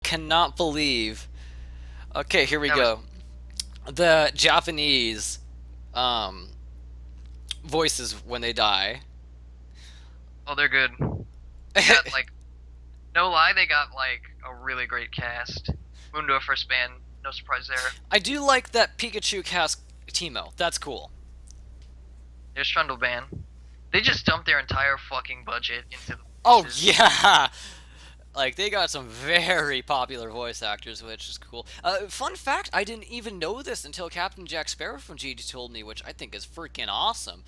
cannot believe. Okay, here we That was go. The Japanese um, voices when they die. oh, they're good. They got like no lie, they got like a really great cast. Mundo first band, no surprise there. I do like that Pikachu cast Teemo. That's cool. There's Trundle band. They just dumped their entire fucking budget into the Oh voices. yeah, like they got some very popular voice actors, which is cool. Fun fact: I didn't even know this until Captain Jack Sparrow from GD told me, which I think is freaking awesome.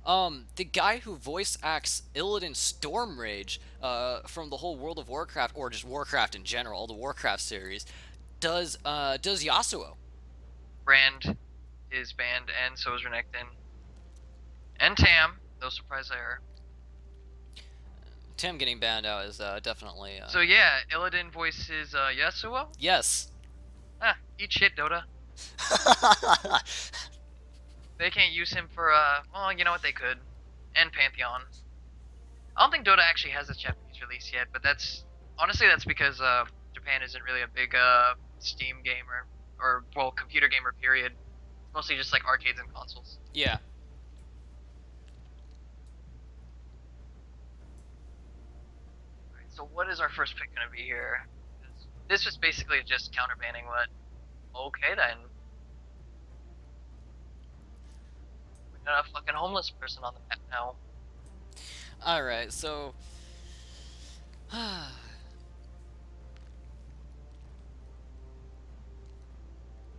The guy who voice acts Illidan Stormrage from the whole World of Warcraft, or just Warcraft in general, the Warcraft series, does Yasuo. Brand is banned, and so is Renekton. And Tam, no surprise there. Tim getting banned out is definitely So yeah, Illidan voices Yasuo. yes. Ah, eat shit, Dota. They can't use him for well, you know what, they could. And Pantheon. I don't think Dota actually has a Japanese release yet, but that's honestly that's because Japan isn't really a big Steam gamer or well computer gamer period. It's mostly just like arcades and consoles. Yeah. Alright, so what is our first pick gonna be here? This was basically just counterbanning what. Okay then. We got a fucking homeless person on the map now. All right. So.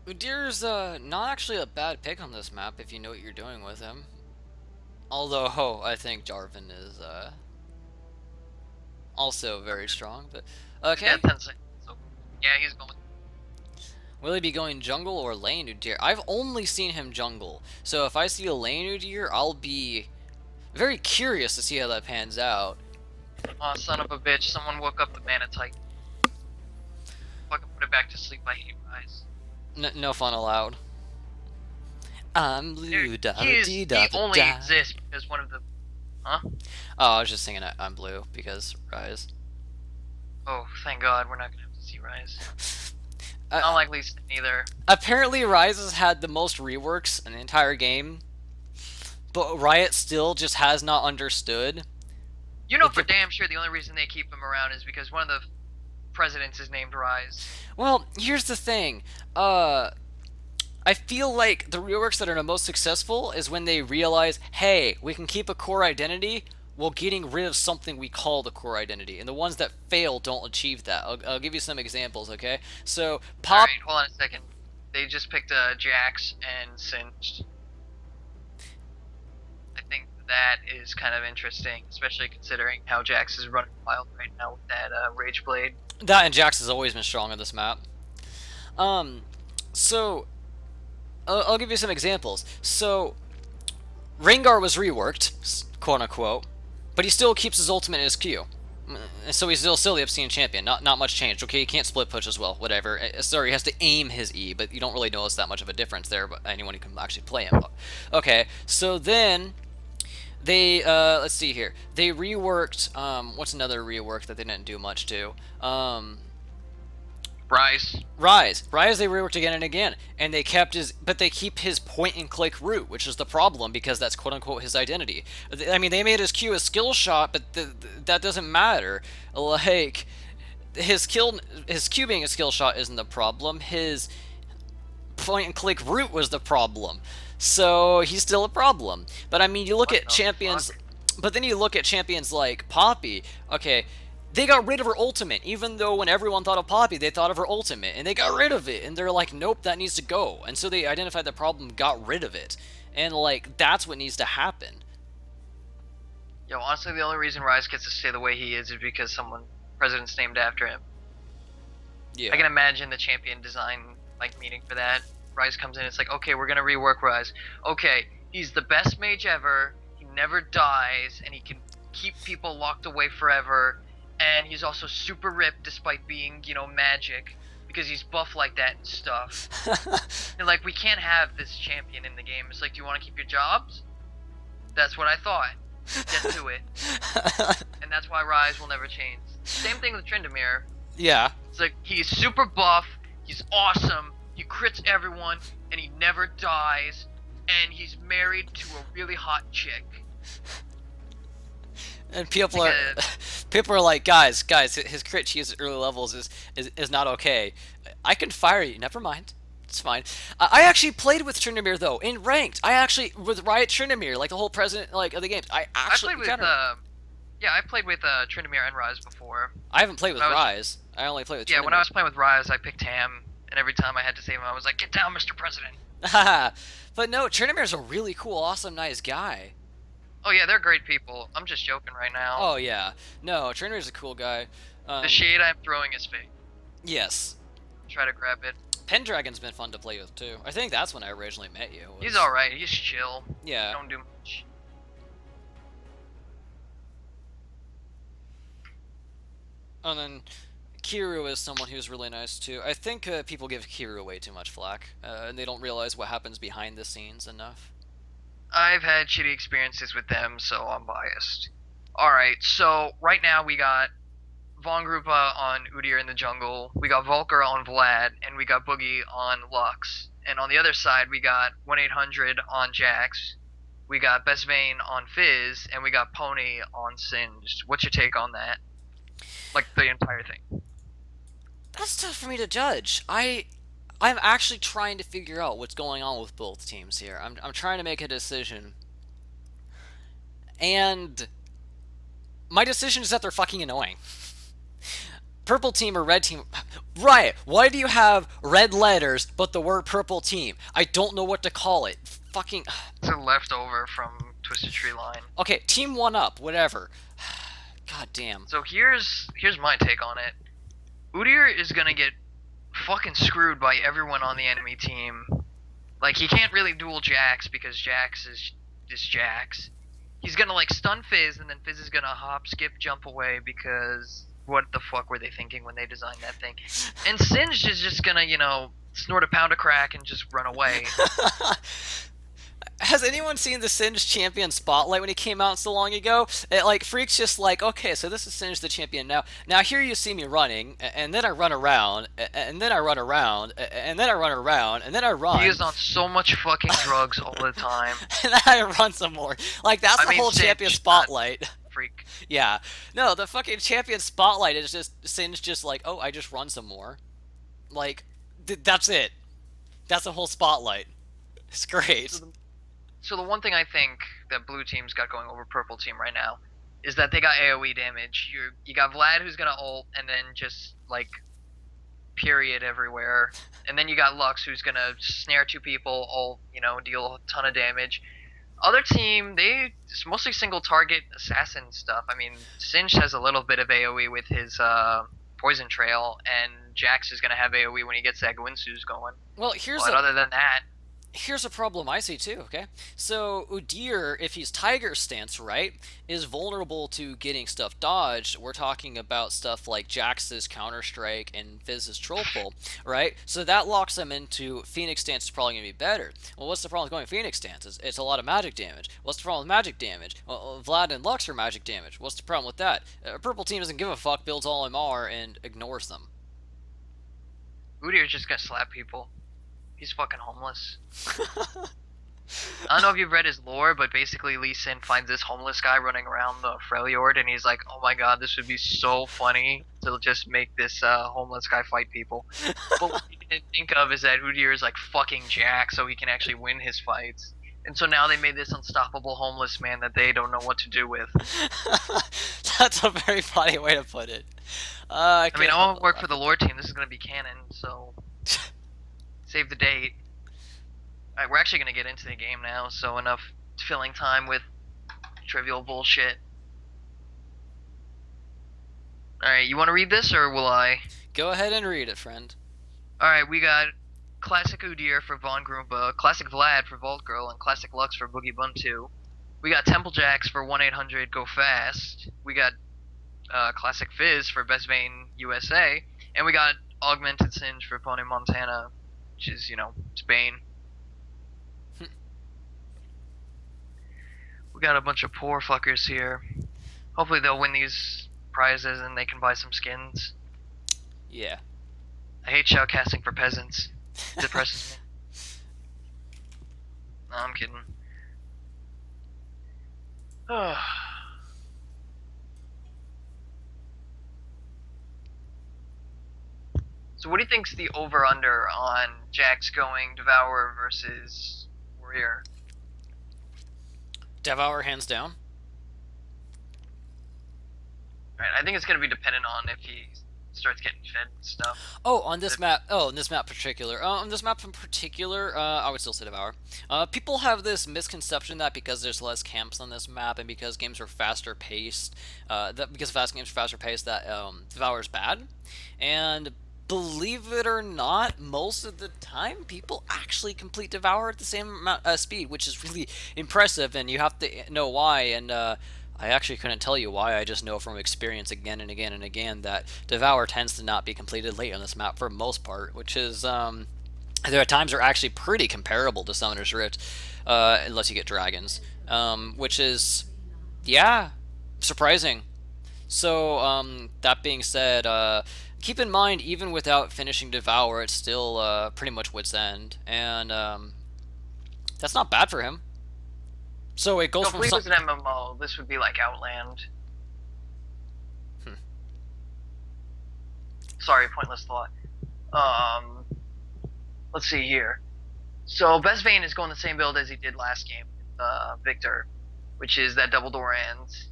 Udir's not actually a bad pick on this map if you know what you're doing with him. Although I think Jarvan is also very strong. But He's got okay, 10 seconds, so yeah, he's going. will he be going jungle or lane Udir? I've only seen him jungle, so if I see a lane Udir, I'll be very curious to see how that pans out. Oh, son of a bitch, someone woke up the mana type. Fucking put it back to sleep, I hate Rise. No fun allowed. I'm blue, Dude, da he da is, dee he da da only da. exists because one of the, huh? Oh, I was just singing I'm blue because Rise. Oh, thank God, we're not gonna have to see Rise. Uh, Not likely either. Apparently, Rise has had the most reworks in the entire game, but Riot still just has not understood. You know Like, for damn sure the only reason they keep him around is because one of the presidents is named Rise. well, here's the thing. I feel like the reworks that are the most successful is when they realize, hey, we can keep a core identity while getting rid of something we call the core identity. And the ones that fail don't achieve that. I'll give you some examples, okay? So, Pop. Alright, hold on a second. They just picked Jax and Singed. I think that is kind of interesting, especially considering how Jax is running wild right now with that Rage Blade. That and Jax has always been strong on this map. Um, so, I'll give you some examples. So, Rengar was reworked, quote unquote, but he still keeps his ultimate in his Q. So he's still the obscene champion. Not much changed. Okay, he can't split push as well. Whatever. Sorry, he has to aim his E, but you don't really notice that much of a difference there. But anyone who can actually play him. Okay, so then they let's see here. They reworked. What's another rework that they didn't do much to? Rise. Rise they reworked again and again, and they kept his, but they keep his point and click route, which is the problem because that's quote unquote his identity. I mean, they made his Q a skill shot, but that doesn't matter. Like his Q being a skill shot isn't the problem. His point and click route was the problem. So he's still a problem. But I mean, you look What at the champions, fuck? but then you look at champions like Poppy. Okay, they got rid of her ultimate, even though when everyone thought of Poppy, they thought of her ultimate, and they got rid of it, and they're like, nope, that needs to go. And so they identified the problem, got rid of it, and like that's what needs to happen. Yo, honestly, the only reason Rise gets to stay the way he is because someone president's named after him. Yeah. I can imagine the champion design like meeting for that. Rise comes in, it's like, okay, we're gonna rework Rise. Okay, he's the best mage ever. He never dies, and he can keep people locked away forever. And he's also super ripped despite being, you know, magic because he's buff like that and stuff. And like, we can't have this champion in the game. It's like, do you want to keep your jobs? That's what I thought. Get to it. And that's why Rise will never change. Same thing with Tryndamere. Yeah. It's like he's super buff, he's awesome, he crits everyone, and he never dies, and he's married to a really hot chick. And It's like a people are like, guys, his crit cheese at early levels is not okay. I can fire you. Never mind. It's fine. I actually played with Tryndamere though in ranked. I actually with Riot Tryndamere, like the whole president like of the games. I I actually played with encountered. yeah, I played with Tryndamere and Ryze before. I haven't played When with I was Ryze. I only play with Yeah, when I Tryndamere. was playing with Ryze, I picked Ham, and every time I had to save him, I was like, "Get down, Mr. President." But no, Tryndamere's a really cool, awesome, nice guy. Oh yeah, they're great people. I'm just joking right now. Oh yeah, no, Tryndamere's a cool guy. The shade I'm throwing is fake. Yes, Try to grab it. Pendragon's been fun to play with too. I think that's when I originally met you. He's all right. He's chill. Yeah. Don't do much. And then Kiru is someone who's really nice too. I think people give Kiru way too much flack, and they don't realize what happens behind the scenes enough. I've had shitty experiences with them, so I'm biased. Alright, so right now we got Von Grupa on Udyr in the jungle, we got Volker on Vlad, and we got Boogie on Lux. And on the other side, we got 1-800 on Jax, we got Best Vane on Fizz, and we got Pony on Singed. What's your take on that? Like, the entire thing. That's tough for me to judge. I'm actually trying to figure out what's going on with both teams here. I'm trying to make a decision. And my decision is that they're fucking annoying. Purple team or red team? Right, why do you have red letters but the word purple team? I don't know what to call it. Fucking. It's a leftover from Twisted Tree Line. Okay, team 1-up, whatever. God damn. So here's my take on it. Udyr is gonna get fucking screwed by everyone on the enemy team. Like, he can't really duel Jax because Jax is Jax. He's gonna like stun Fizz, and then Fizz is gonna hop, skip, jump away because what the fuck were they thinking when they designed that thing? And Singed is just gonna, snort a pound of crack and just run away. Has anyone seen the Singed champion spotlight when he came out so long ago? Freak's just like, okay, so this is Singed the champion now. Now here you see me running, and then I run around, and then I run around, and then I run around, and then I run. He is on so much fucking drugs all the time. And then I run some more. Like, that's the whole Singed, champion not spotlight. Freak. Yeah. No, the fucking champion spotlight is just Singed just like, oh, I just run some more. Like, that's it. That's the whole spotlight. It's great. So the one thing I think that blue team's got going over purple team right now is that they got AoE damage. You got Vlad who's gonna ult and then just like period everywhere, and then you got Lux who's gonna snare two people, ult, deal a ton of damage. Other team, it's mostly single target assassin stuff. I mean, Singed has a little bit of AoE with his poison trail, and Jax is gonna have AoE when he gets that Gwinsu's going. Well, But other than that, here's a problem I see too, okay? So Udyr, if he's Tiger stance, right, is vulnerable to getting stuff dodged. We're talking about stuff like Jax's Counter-Strike and Fizz's Troll Pull, right? So that locks them into Phoenix stance is probably going to be better. Well, what's the problem with going Phoenix stance? It's a lot of magic damage. What's the problem with magic damage? Well, Vlad and Lux are magic damage. What's the problem with that? Purple team doesn't give a fuck, builds all MR, and ignores them. Udyr's just gonna slap people. He's fucking homeless. I don't know if you've read his lore, but basically Lee Sin finds this homeless guy running around the Freljord, and he's like, oh my god, this would be so funny to just make this homeless guy fight people. But what he didn't think of is that Udyr is like fucking Jack, so he can actually win his fights. And so now they made this unstoppable homeless man that they don't know what to do with. That's a very funny way to put it. I mean, I won't work for the lore team. This is going to be canon, so save the date. Alright, we're actually going to get into the game now, so enough filling time with trivial bullshit. Alright, you want to read this, or will I? Go ahead and read it, friend. Alright, we got Classic Udyr for Von Grumpa, Classic Vlad for Vault Girl, and Classic Lux for Boogie Buntu. We got Temple Jacks for 1-800 Go Fast. We got Classic Fizz for Best Vane USA. And we got Augmented Singe for Pony Montana, which is, Spain. We got a bunch of poor fuckers here. Hopefully they'll win these prizes and they can buy some skins. Yeah. I hate shoutcasting for peasants. It depresses me. No, I'm kidding. So what do you think's the over-under on Jax going Devourer versus Warrior? Devour hands down. Right, I think it's going to be dependent on if he starts getting fed and stuff. Oh, on this map. Oh, on this map particular. On this map in particular, I would still say Devour. People have this misconception that because there's less camps on this map and because games are faster paced, that because fast games are faster paced, that Devour is bad. And believe it or not, most of the time people actually complete Devour at the same amount, speed, which is really impressive. And you have to know why. And I actually couldn't tell you why. I just know from experience again and again and again that Devour tends to not be completed late on this map for most part, which is there are times are actually pretty comparable to Summoner's Rift, unless you get dragons, which is yeah surprising. So that being said, keep in mind even without finishing Devour, it's still pretty much wit's end, and that's not bad for him. So it So goes if from League some. was an MMO, this would be like Outland. Hmm. Sorry, pointless thought. Um, let's see here. So Best Vayne is going the same build as he did last game, Victor, which is that double door ends.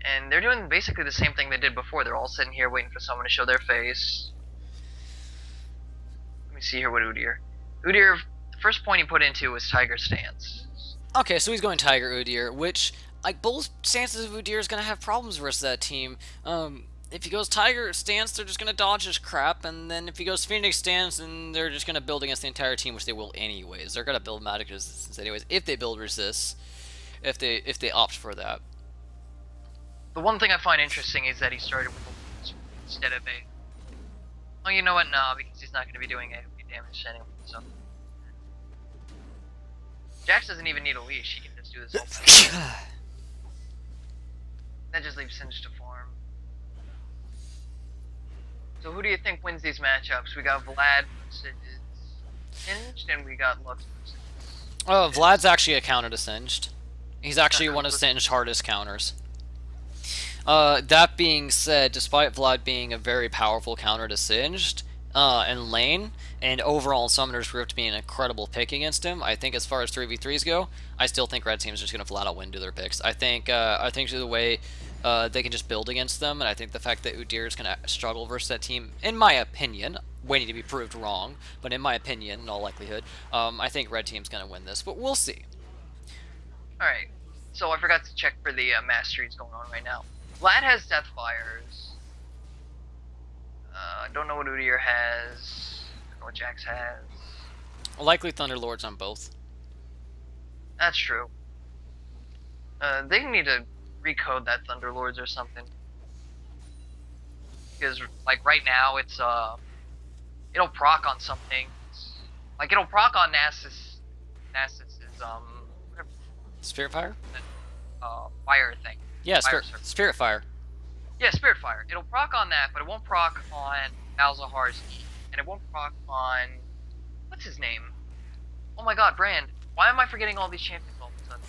And they're doing basically the same thing they did before. They're all sitting here waiting for someone to show their face. Let me see here what Udyr. Udyr, the first point he put into was Tiger Stance. Okay, so he's going Tiger Udyr, which, like, both stances of Udyr is going to have problems versus that team. If he goes Tiger Stance, they're just going to dodge his crap, and then if he goes Phoenix Stance, then they're just going to build against the entire team, which they will anyways. They're going to build magic resistance anyways, if they build resist, if they opt for that. The one thing I find interesting is that he started with a instead of a. Oh, you know what? No, because he's not going to be doing AoE damage anyway. So Jax doesn't even need a leash. He can just do this whole thing. That just leaves Singe to farm. So who do you think wins these matchups? We got Vlad versus Singed, and we got Lux versus. Oh, Vlad's actually a counter to Singed. He's actually one of Singe's hardest counters. That being said, despite Vlad being a very powerful counter to Singed in lane, and overall in Summoner's Rift being an incredible pick against him, I think as far as 3v3s go, I still think Red Team's just going to flat out win to their picks. I think the way they can just build against them, and I think the fact that Udyr is going to struggle versus that team, in my opinion, waiting to be proved wrong, but in my opinion, in all likelihood, I think Red Team's going to win this, but we'll see. Alright, so I forgot to check for the masteries going on right now. Vlad has Deathfires. I don't know what Udyr has. I don't know what Jax has. Likely Thunderlords on both. That's true. They need to recode that Thunderlords or something. Because, like, right now, it's, it'll proc on some things. Like, it'll proc on Nasus's, whatever, Spirit Fire? fire thing. Yeah, Fire Spirit Fire. Yeah, Spirit Fire. It'll proc on that, but it won't proc on Malzahar's E. And it won't proc on... What's his name? Oh my god, Brand. Why am I forgetting all these champions all of a sudden?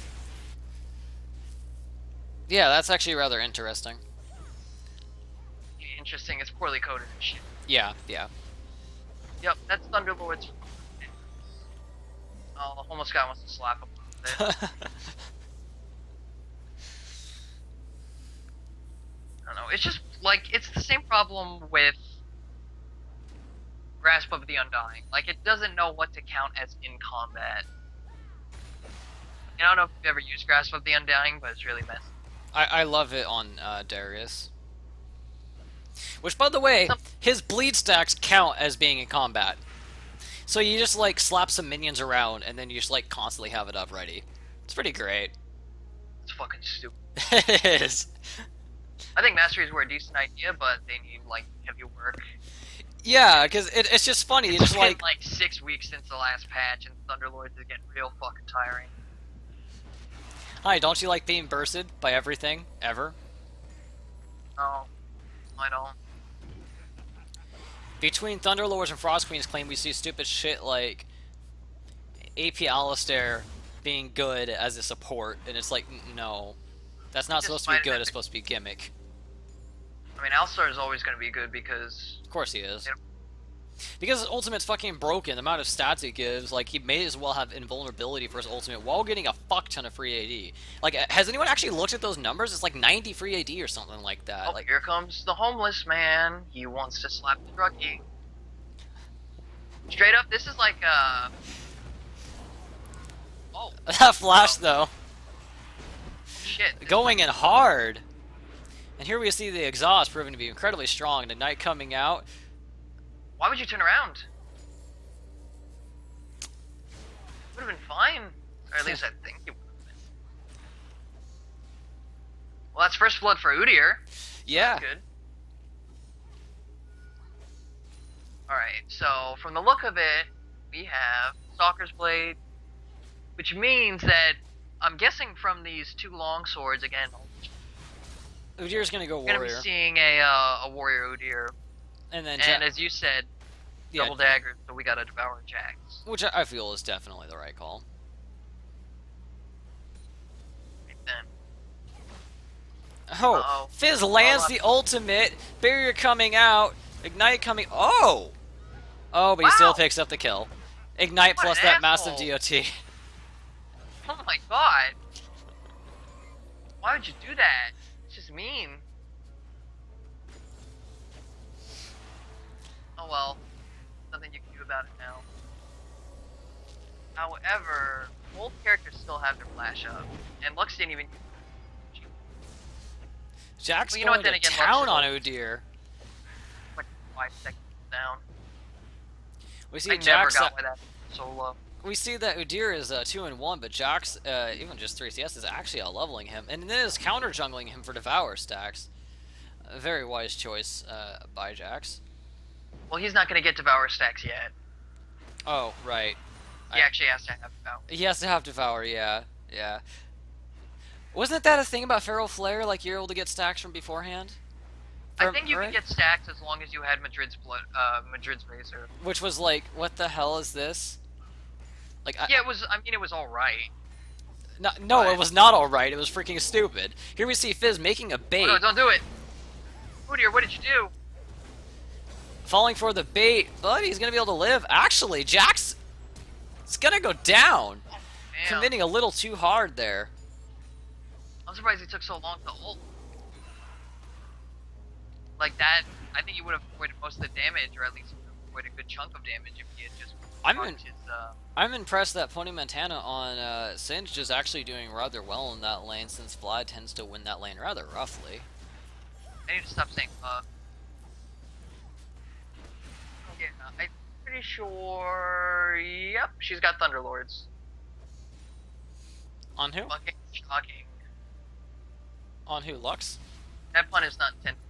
Yeah, that's actually rather interesting. Interesting, it's poorly coded and shit. Yeah, yeah. Yep, that's Thunderlord's. Oh, the homeless guy wants to slap him a little bit. I don't know, it's just, like, it's the same problem with Grasp of the Undying. Like, it doesn't know what to count as in combat. And I don't know if you've ever used Grasp of the Undying, but it's really messy. I love it on Darius. Which, by the way, his bleed stacks count as being in combat. So you just, like, slap some minions around, and then you just, like, constantly have it up ready. It's pretty great. It's fucking stupid. It is. I think masteries were a decent idea, but they need, like, heavy work. Yeah, because it's just funny. It's just been, like 6 weeks since the last patch, and Thunderlords is getting real fucking tiring. hi, don't you like being bursted by everything, ever? No, I don't. Between Thunderlords and Frost Queens claim we see stupid shit like AP Alistair being good as a support, and it's like, no. That's not Just supposed to be find good, it. it's supposed to be gimmick. I mean, Alistar is always going to be good because Of course he is. you know, Because his ultimate's fucking broken, the amount of stats it gives, like, he may as well have invulnerability for his ultimate while getting a fuck ton of free AD. Like, has anyone actually looked at those numbers? It's like 90 free AD or something like that. oh, Like, here comes the homeless man. He wants to slap the druggie. Straight up, this is like oh that flash, though. shit. Going in hard. And here we see the exhaust proving to be incredibly strong. The Knight coming out. Why would you turn around? Would have been fine, or at least I think it would have been. Well, that's first blood for Udyr. Yeah. That's good. Alright, so from the look of it, we have Stalker's Blade, which means that I'm guessing from these two long swords again. Udyr's gonna go We're gonna be warrior. seeing a warrior Udyr, And then and as you said, yeah, double daggers. So we gotta devour Jax. which I feel is definitely the right call. Right then. Oh, Uh-oh. Fizz lands Oh, the ultimate. Barrier coming out. Ignite coming. Oh! Oh, but he still Wow. picks up the kill. Ignite What plus an that massive asshole. DOT. Oh my god! Why would you do that? It's just mean. Oh well, nothing you can do about it now. However, both characters still have their flash up, and Lux didn't even. Jack's Well, you know going what, then to again, town Lux on is Udyr. Like 5 seconds down. We see I never Jack's. got why that was so low. We see that Udyr is 2-1, but Jax, even just 3 CS, is actually out leveling him, and then is counter jungling him for Devour stacks. A very wise choice by Jax. Well, he's not gonna get Devour stacks yet. Oh, right. He actually has to have Devour. He has to have Devour, yeah. Yeah. Wasn't that a thing about Feral Flare? Like, you're able to get stacks from beforehand? I think you right? can get stacks as long as you had Madrid's blood, Madrid's Razor. Which was like, what the hell is this? Like, Yeah, it was. I mean, it was all right. no, but- it was not alright. It was freaking stupid. Here we see Fizz making a bait. Oh, no, don't do it. Udyr, what did you do? Falling for the bait, but he's gonna be able to live. Actually, Jax is gonna go down. Damn. Committing a little too hard there. I'm surprised he took so long to ult. Like that, I think he would have avoided most of the damage, or at least avoided a good chunk of damage if he had just procced his, I'm impressed that Pony Montana on Singed is actually doing rather well in that lane, since Vlad tends to win that lane rather roughly. I need to stop saying yeah, I'm pretty sure. Yep, she's got Thunderlords. On who? Fucking shocking. On who? Lux? That pun is not intended.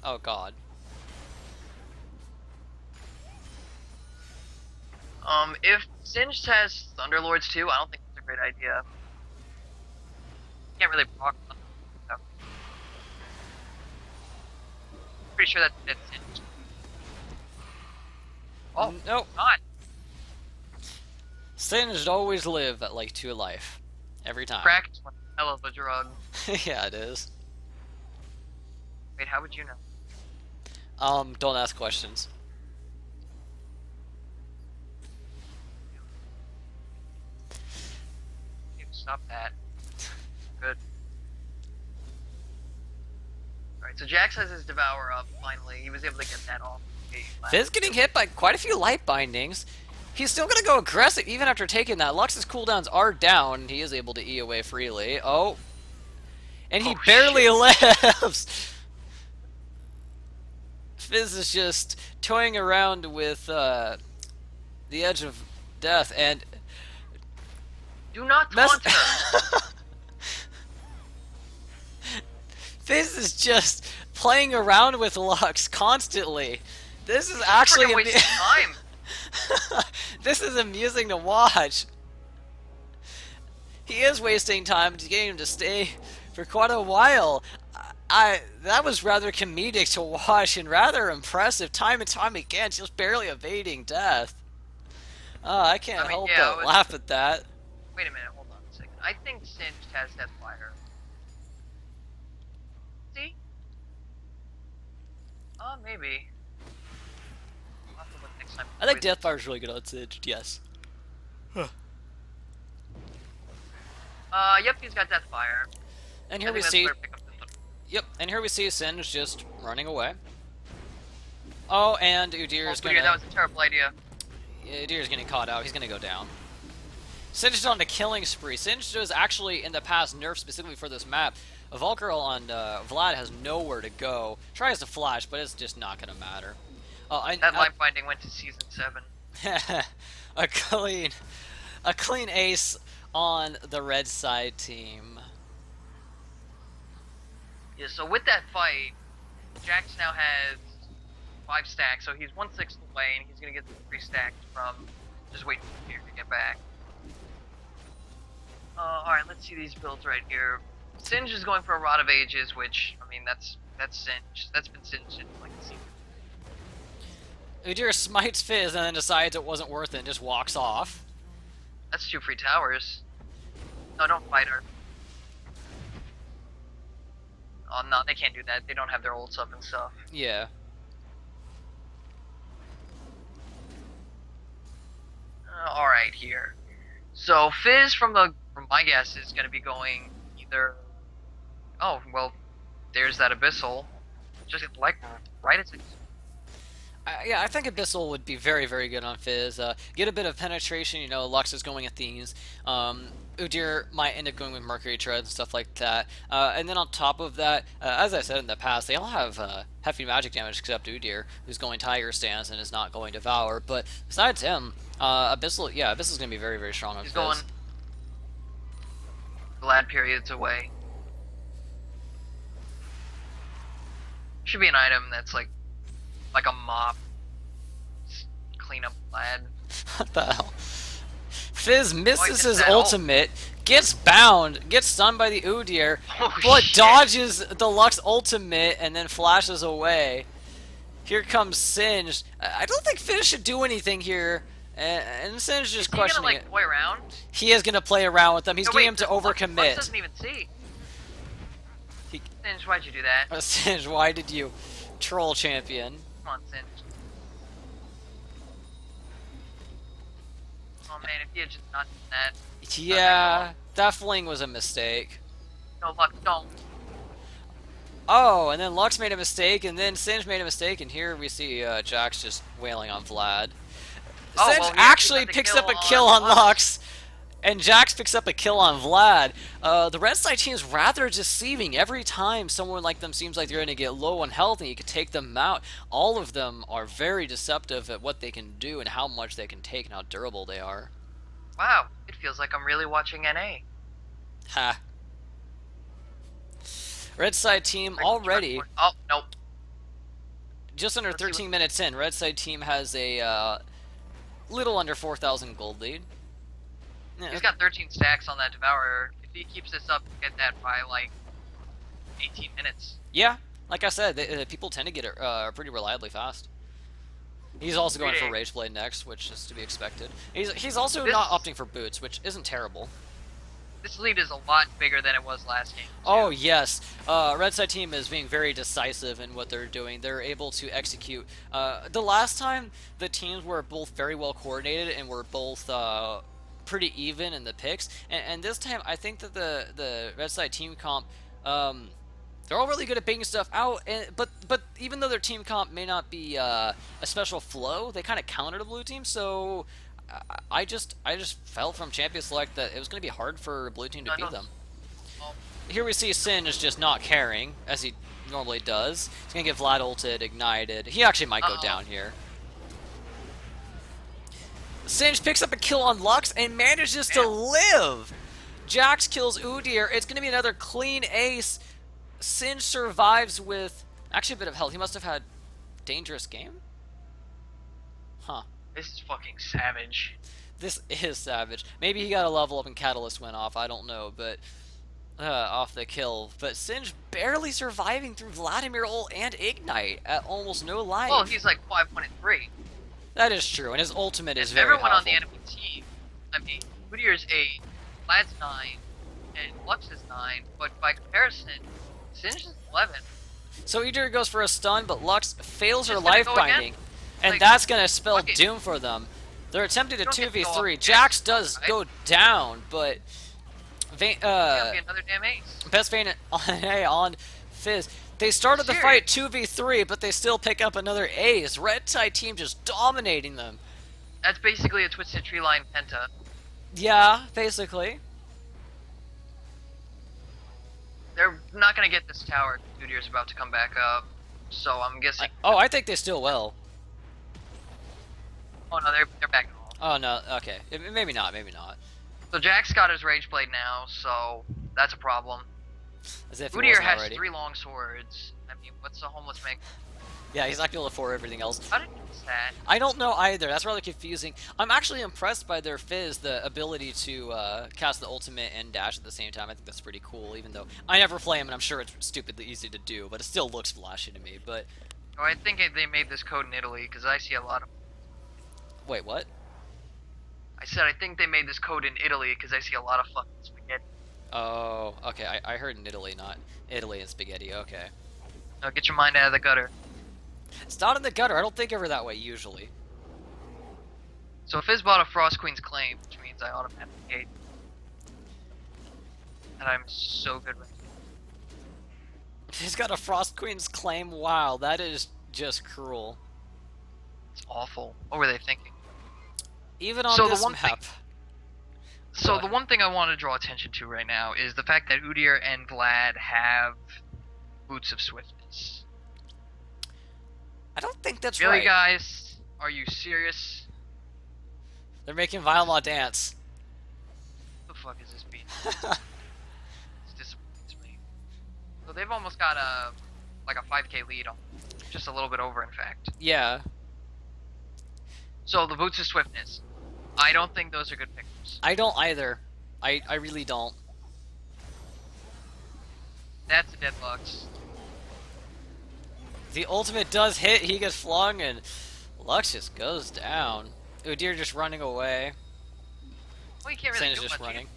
Oh god. If Singed has Thunderlords too, I don't think it's a great idea. Can't really proc. So. Pretty sure that's Singed. Oh, Nope. God. Singed always live at like 2 life. Every time. Crack is one hell of a drug. Yeah, it is. Wait, how would you know? Don't ask questions. You need to stop that. Good. Alright, so Jax has his Devour up, finally. He was able to get that off. Fizz getting hit by quite a few light bindings. He's still gonna go aggressive even after taking that. Lux's cooldowns are down. He is able to E away freely. Oh. And he Oh, barely shit. lives. Fizz is just toying around with the edge of death and Do not mess. taunt her! Fizz is just playing around with Lux constantly. This is actually Freaking wasting time! this is amusing to watch. He is wasting time to get him to stay for quite a while. that was rather comedic to watch and rather impressive time and time again, just barely evading death. I can't I mean, help yeah, but laugh at that. wait a minute, hold on a second. I think Singed has Deathfire. See? Maybe. I'll have to look next time. I think Deathfire's really good on Singed, yes. Yep, he's got Deathfire. And I here we think that's see, where pick up this one. yep, and here we see Singed just running away. Oh, and Udir's Oh, weird, that was a terrible idea. Udir's getting caught out. He's gonna go down. Singed on the killing spree. Singed was actually in the past nerfed specifically for this map. Valkyrie on Vlad has nowhere to go. Tries to flash, but it's just not gonna matter. That line binding went to season 7. a clean ace on the red side team. Yeah, so with that fight, Jax now has 5 stacks, so he's 1/6 away, and he's gonna get the 3 stacks from just waiting for here to get back. Alright, let's see these builds right here. Singe is going for a Rod of Ages, which, I mean, that's Singe. That's been Singe in, like, the season. Udyr smites Fizz and then decides it wasn't worth it and just walks off. That's 2 free towers. No, don't fight her. Oh, no, they can't do that. They don't have their ults up and stuff. Yeah. Alright, here. So, Fizz, from my guess, is going to be going either... Oh, well, there's that Abyssal. Just, like, right at 6. Yeah, I think Abyssal would be very, very good on Fizz. Get a bit of penetration, you know, Lux is going Athenes. Udyr might end up going with Mercury Tread and stuff like that. And then on top of that, as I said in the past, they all have hefty magic damage except Udyr, who's going Tiger Stance and is not going Devour. But besides him, Abyssal, yeah, Abyssal's going to be very, very strong on He's Fizz. going glad periods away. Should be an item that's like a mop. Just clean up Glad. What the hell? Fizz misses gets his that ultimate, gets bound, gets stunned by the Udyr, Oh, but shit. dodges the Lux ultimate and then flashes away. Here comes Singe. I don't think Fizz should do anything here. And Singe just Is he questioning gonna, like, it. play around? He is going to play around with them. He's No, getting wait, him to Lux overcommit. doesn't even see. He- Singe, why'd you do that? Singe, why did you troll champion? Come on, Singe. Oh man, if you had just not done that. Yeah, that fling was a mistake. No, Lux, don't. Oh, and then Lux made a mistake, and then Singe made a mistake, and here we see Jax just wailing on Vlad. Oh, Singe well, he actually got the picks kill up a kill on on Lux, and Jax picks up a kill on Vlad. The red side team is rather deceiving. Every time someone like them seems like they're going to get low on health and you can take them out, all of them are very deceptive at what they can do and how much they can take and how durable they are. Wow, it feels like I'm really watching NA. Ha. Red side team already, Oh, nope. just under Let's see 13 minutes in, red side team has a little under 4,000 gold lead. Yeah, He's got 13 stacks on that Devourer. If he keeps this up, he'll get that by like 18 minutes. yeah, like I said, people tend to get it pretty reliably fast. He's also going for Rageblade next, which is to be expected. He's also not opting for boots, which isn't terrible. This lead is a lot bigger than it was last game. Oh yes, red side team is being very decisive in what they're doing. They're able to execute. The last time the teams were both very well coordinated and were both pretty even in the picks, and this time I think that the red side team comp, they're all really good at baiting stuff out. But even though their team comp may not be a special flow, they kind of counter the blue team. So I just felt from champion select that it was going to be hard for blue team to beat them. Here we see Sin is just not caring, as he normally does. He's going to get Vlad ulted, ignited. He actually might go down here. Singe picks up a kill on Lux and manages to live. Jax kills Udyr. It's going to be another clean ace. Singe survives with actually a bit of health. He must have had dangerous game. Huh. This is fucking savage. This is savage. Maybe he got a level up and Catalyst went off. I don't know, but off the kill, but Singe barely surviving through Vladimir ult and Ignite at almost no life. Well, he's like 5-1-3. That is true, and his ultimate is And very everyone on powerful. the enemy team, I mean, Udyr's 8, Vlad's 9, and Lux is 9, but by comparison, Singe is 11. So Udyr goes for a stun, but Lux fails her Just gonna life go binding, again? and Like, that's gonna spell fuck it. doom for them. They're attempting to You don't get to go 2v3. up Jax against does them, right? go down, but Can't be another damn ace. Best Vayne on Fizz. They started the fight 2v3, but they still pick up another ace. Red Tide team just dominating them. That's basically a Twisted Tree Line Penta. Yeah, basically. They're not gonna get this tower. Udyr's about to come back up, so I'm guessing. I think they still will. Oh no, they're backing off. Oh no, okay. Maybe not, maybe not. So Jack's got his Rage Blade now, so that's a problem. As if it Udyr wasn't has already. 3 long swords. I mean, what's a homeless man? Yeah, he's not gonna afford everything else. How did he miss that? I don't know either. That's rather confusing. I'm actually impressed by their Fizz, the ability to cast the ultimate and dash at the same time. I think that's pretty cool, even though I never play him, and I'm sure it's stupidly easy to do, but it still looks flashy to me. But Oh, I think they made this code in Italy, because I see a lot of... wait, what? I said I think they made this code in Italy, because I see a lot of fucking spaghetti. Oh, okay. I heard in Italy, not Italy and spaghetti. Okay. Now get your mind out of the gutter. It's not in the gutter. I don't think of her that way usually. So Fizz bought a Frost Queen's Claim, which means I automatically hate. And I'm so good right now. He's got a Frost Queen's claim. Wow, that is just cruel. It's awful. What were they thinking? Even on So the this one map. So What? the one thing I want to draw attention to right now is the fact that Udyr and Vlad have Boots of Swiftness. I don't think that's Really, right. guys? Are you serious? They're making Violma dance. What the fuck is this beat? This disappoints me. So they've almost got a 5k lead on, just a little bit over, in fact. Yeah. So the Boots of Swiftness, I don't think those are good pickups. I don't either. I really don't. That's a dead Lux. The ultimate does hit, he gets flung, and Lux just goes down. Udyr just running away. Well, you can't really Sen's do just much. running.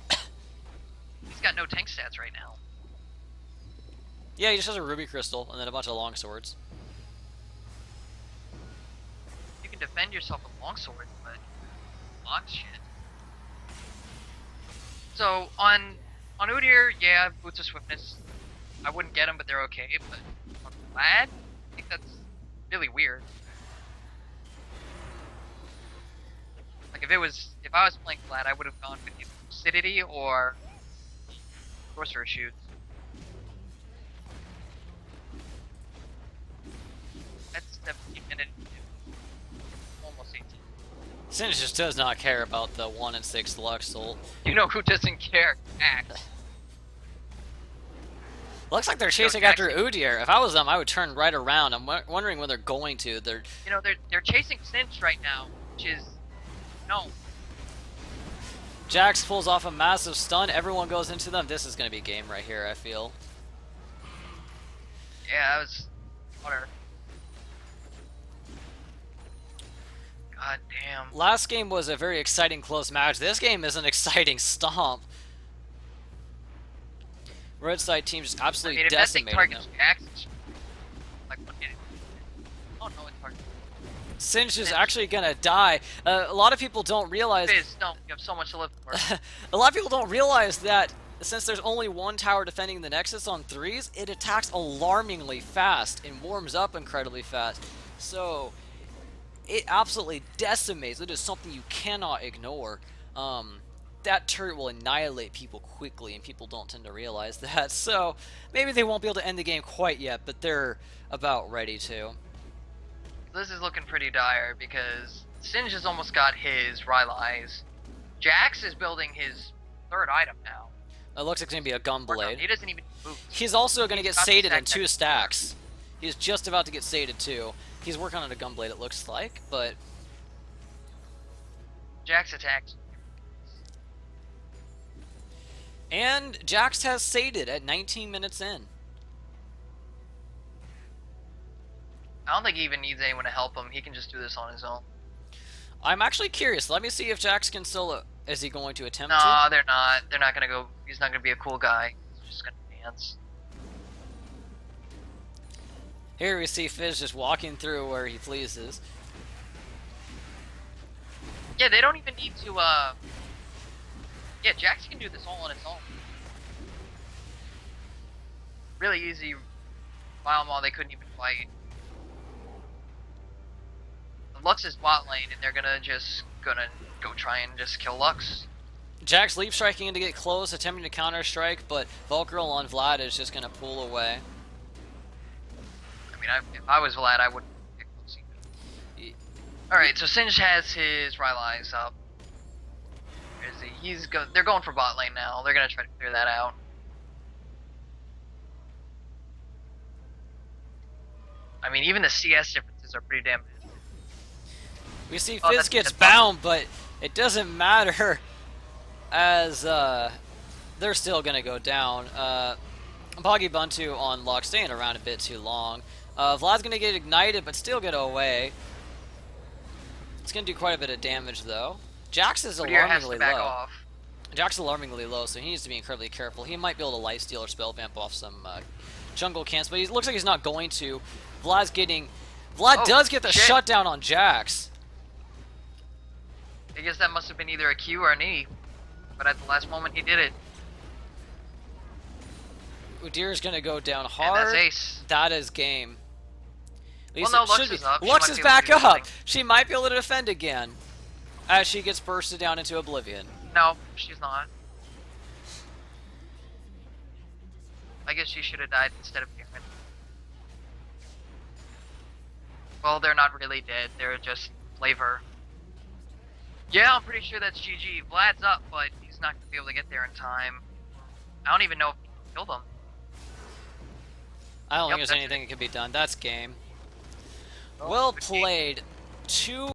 He's got no tank stats right now. Yeah, he just has a ruby crystal and then a bunch of long swords. You can defend yourself with longsword, but Lux shit. So on Udyr, yeah, Boots of Swiftness. I wouldn't get them, but they're okay. But on Vlad, I think that's really weird. Like if I was playing Vlad, I would have gone with either Lucidity or Sorcerer Shoot. That's 17 minutes, almost 18. Sin just does not care about the 1 and 6 Lux ult. You know who doesn't care? Axe. Looks like they're chasing Jackson. after Udyr. If I was them, I would turn right around. I'm wondering when they're going to. They're You know they're chasing Cinch right now, which is no. Jax pulls off a massive stun. Everyone goes into them. This is going to be game right here, I feel. Yeah, that was water. God damn. Last game was a very exciting close match. This game is an exciting stomp. Red side team just I absolutely mean, if that thing decimating them. targets Jax, it's like what hit it? Oh no, it targets. Singe is actually gonna die. A lot of people don't realize. Fizz, no, you have so much to live for. A lot of people don't realize that since there's only one tower defending the Nexus on 3s, it attacks alarmingly fast and warms up incredibly fast. So it absolutely decimates. It is something you cannot ignore. That turret will annihilate people quickly, and people don't tend to realize that. So maybe they won't be able to end the game quite yet, but they're about ready to. This is looking pretty dire because Singe has almost got his Rylai's. Jax is building his third item now. It looks like it's going to be a Or no, Gunblade. he doesn't even move. He's also going to get got the sated stack in 2 next stacks. He's just about to get sated too. He's working on a Gunblade, it looks like, but Jax attacks. And Jax has sated at 19 minutes in. I don't think he even needs anyone to help him. He can just do this on his own. I'm actually curious. Let me see if Jax can still... is he going to attempt to? No, they're not. They're not gonna go. He's not gonna be a cool guy. He's just gonna dance. Here we see Fizz just walking through where he pleases. Yeah, they don't even need to. Yeah, Jax can do this all on his own. Really easy. While they couldn't even fight. Lux is bot lane, and they're gonna go try and just kill Lux. Jax leap striking in to get close, attempting to counter strike, but Vulcril on Vlad is just gonna pull away. I mean, if I was Vlad, I wouldn't get close either. Alright, so Singe has his Rylai's up. Where is he? They're going for bot lane now. They're gonna try to clear that out. I mean, even the CS differences are pretty damn big. We see Fizz gets bound, but it doesn't matter as they're still going to go down. Boggy Buntu on Lux staying around a bit too long. Vlad's going to get ignited, but still get away. It's going to do quite a bit of damage, though. Jax is alarmingly low. Jax is alarmingly low, so he needs to be incredibly careful. He might be able to lifesteal or spell vamp off some jungle camps, but he looks like he's not going to. Vlad does get the shutdown on Jax. I guess that must have been either a Q or an E, but at the last moment he did it. Udyr's gonna go down hard. And that's ace. That is game. Well, no, Lux is up. Lux is back up. She might be able to defend again as she gets bursted down into oblivion. No, she's not. I guess she should have died instead of Garen. Well, they're not really dead. They're just flavor. Yeah, I'm pretty sure that's GG. Vlad's up, but he's not going to be able to get there in time. I don't even know if he killed him. I don't think there's anything that can be done. That's game. Well played. 2